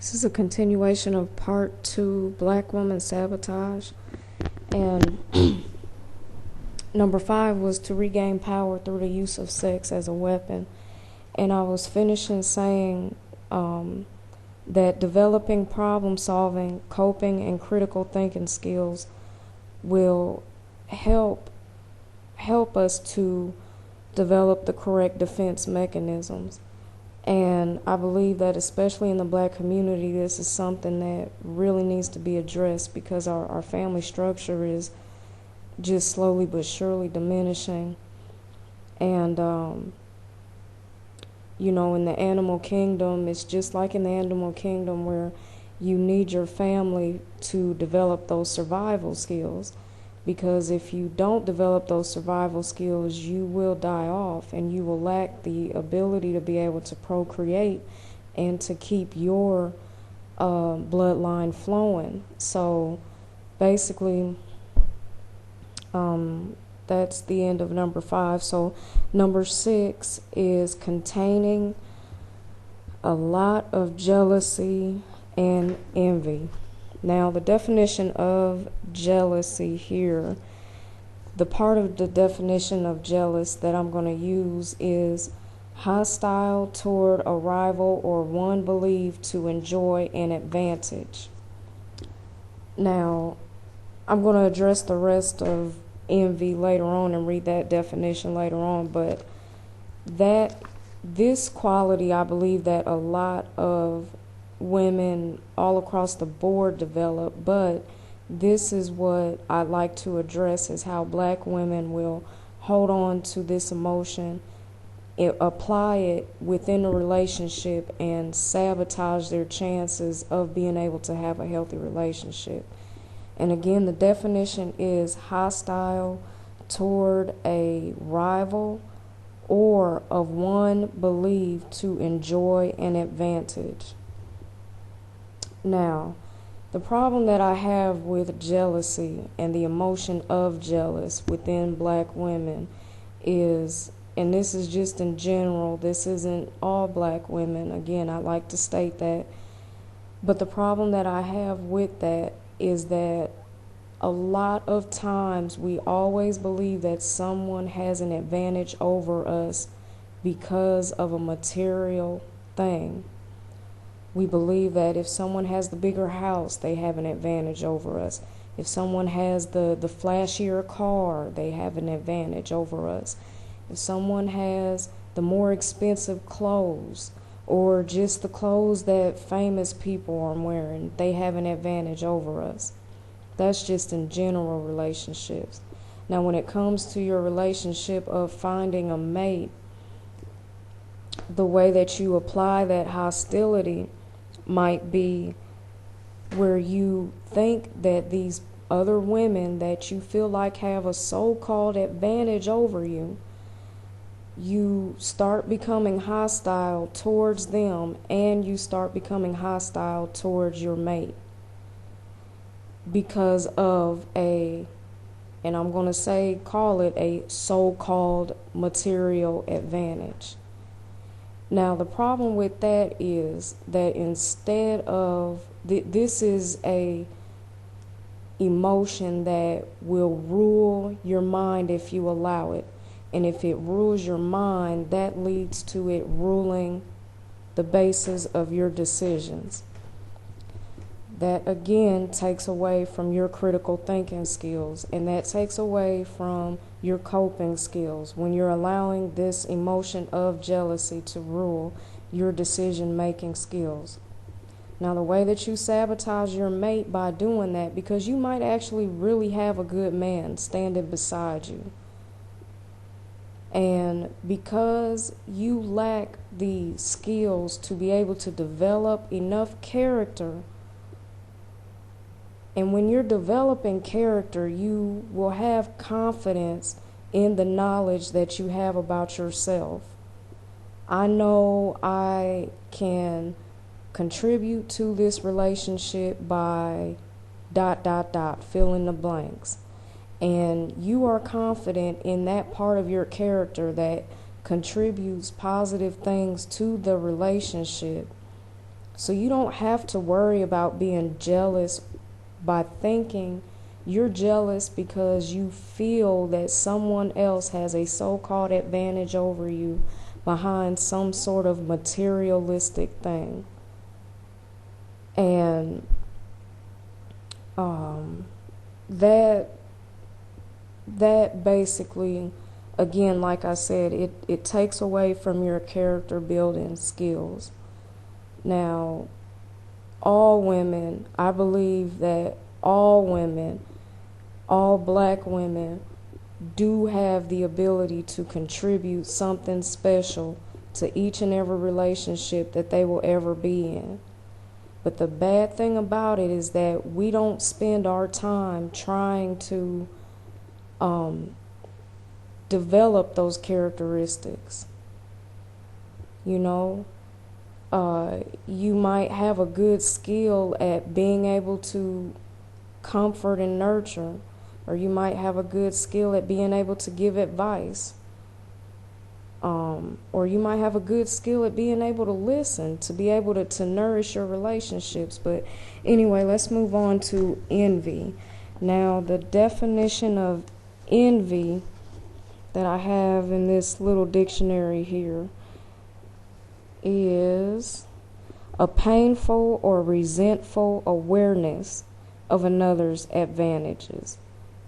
This is a continuation of part 2, Black Woman Sabotage. And number 5 was to regain power through the use of sex as a weapon. And I was finishing saying that developing problem solving, coping, and critical thinking skills will help us to develop the correct defense mechanisms. And I believe that especially in the Black community, this is something that really needs to be addressed because our family structure is just slowly but surely diminishing. And, in the animal kingdom, it's just like in the animal kingdom where you need your family to develop those survival skills. Because if you don't develop those survival skills, you will die off and you will lack the ability to be able to procreate and to keep your bloodline flowing. So basically, that's the end of number 5. So number 6 is containing a lot of jealousy and envy. Now, the definition of jealousy here, the part of the definition of jealous that I'm going to use is hostile toward a rival or one believed to enjoy an advantage. Now, I'm going to address the rest of envy later on and read that definition later on, but this quality, I believe that a lot of women all across the board develop, but this is what I'd like to address, is how Black women will hold on to this emotion, apply it within a relationship, and sabotage their chances of being able to have a healthy relationship. And again, the definition is hostile toward a rival or of one believed to enjoy an advantage. Now, the problem that I have with jealousy and the emotion of jealous within Black women is, and this is just in general, this isn't all Black women, again, I like to state that, but the problem that I have with that is that a lot of times we always believe that someone has an advantage over us because of a material thing. We believe that if someone has the bigger house, they have an advantage over us. If someone has the flashier car, they have an advantage over us. If someone has the more expensive clothes or just the clothes that famous people are wearing, they have an advantage over us. That's just in general relationships. Now, when it comes to your relationship of finding a mate, the way that you apply that hostility might be where you think that these other women that you feel like have a so-called advantage over you, you start becoming hostile towards them and you start becoming hostile towards your mate because of and I'm going to call it a so-called material advantage. Now, the problem with that is that instead of, this is a emotion that will rule your mind if you allow it. And if it rules your mind, that leads to it ruling the basis of your decisions. That, again, takes away from your critical thinking skills, and that takes away from your coping skills when you're allowing this emotion of jealousy to rule your decision-making skills. Now, the way that you sabotage your mate by doing that, because you might actually really have a good man standing beside you, and because you lack the skills to be able to develop enough character. And when you're developing character, you will have confidence in the knowledge that you have about yourself. I know I can contribute to this relationship by ... fill in the blanks. And you are confident in that part of your character that contributes positive things to the relationship. So you don't have to worry about being jealous by thinking you're jealous because you feel that someone else has a so-called advantage over you behind some sort of materialistic thing. And that basically, again, like I said, it takes away from your character building skills. Now, all women, I believe that all women, all black women, do have the ability to contribute something special to each and every relationship that they will ever be in. But the bad thing about it is that we don't spend our time trying to develop those characteristics. You know, you might have a good skill at being able to comfort and nurture, or you might have a good skill at being able to give advice, or you might have a good skill at being able to listen, to be able to nourish your relationships. But anyway, let's move on to envy. Now, the definition of envy that I have in this little dictionary here is a painful or resentful awareness of another's advantages,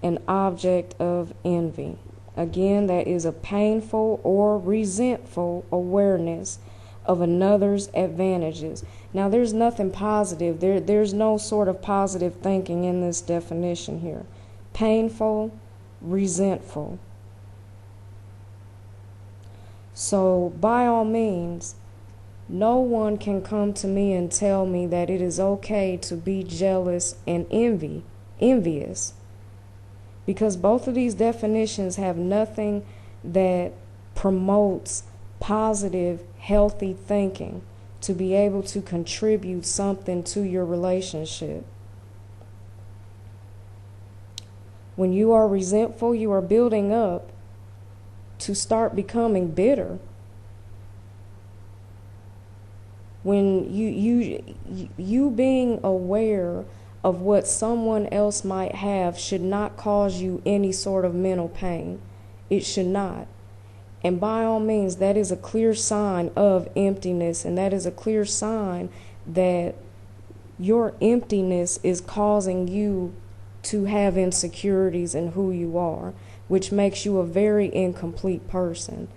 an object of envy. Again, that is a painful or resentful awareness of another's advantages. Now, there's nothing positive. There's no sort of positive thinking in this definition here. Painful, resentful. So, by all means, no one can come to me and tell me that it is okay to be jealous and envious. Because both of these definitions have nothing that promotes positive, healthy thinking to be able to contribute something to your relationship. When you are resentful, you are building up to start becoming bitter. When you being aware of what someone else might have should not cause you any sort of mental pain. It should not. And by all means, that is a clear sign of emptiness, and that is a clear sign that your emptiness is causing you to have insecurities in who you are, which makes you a very incomplete person.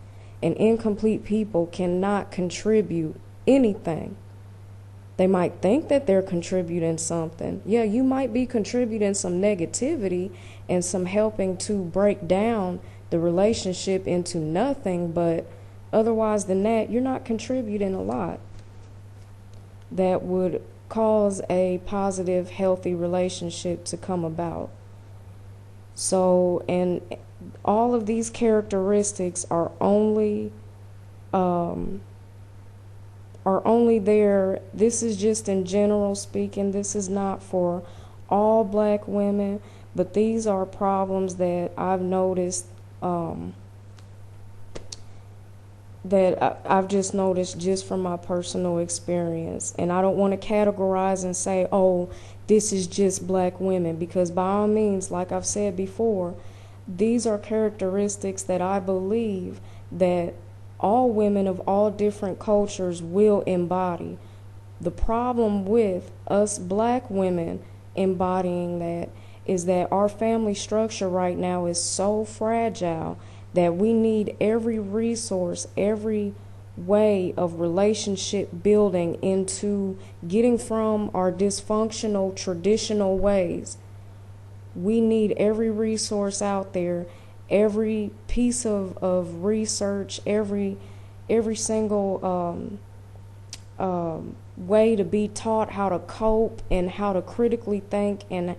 And incomplete people cannot contribute anything. They might think that they're contributing something. Yeah, you might be contributing some negativity and some helping to break down the relationship into nothing, but otherwise than that, you're not contributing a lot that would cause a positive, healthy relationship to come about. So, and all of these characteristics are only there. This is just in general speaking. This is not for all black women, but these are problems that I've noticed, that I've just noticed just from my personal experience. And I don't want to categorize and say, oh, this is just black women, because by all means, like I've said before, these are characteristics that I believe that all women of all different cultures will embody. The problem with us black women embodying that is that our family structure right now is so fragile that we need every resource, every way of relationship building into getting from our dysfunctional traditional ways. We need every resource out there, every piece of research, every single way to be taught how to cope and how to critically think and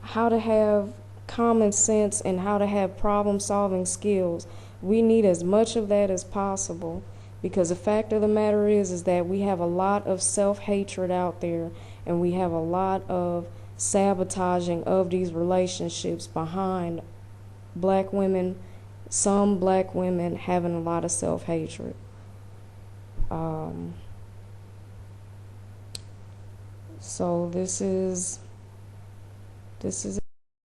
how to have common sense and how to have problem-solving skills. We need as much of that as possible, because the fact of the matter is that we have a lot of self-hatred out there, and we have a lot of sabotaging of these relationships behind black women, some black women having a lot of self-hatred. So this is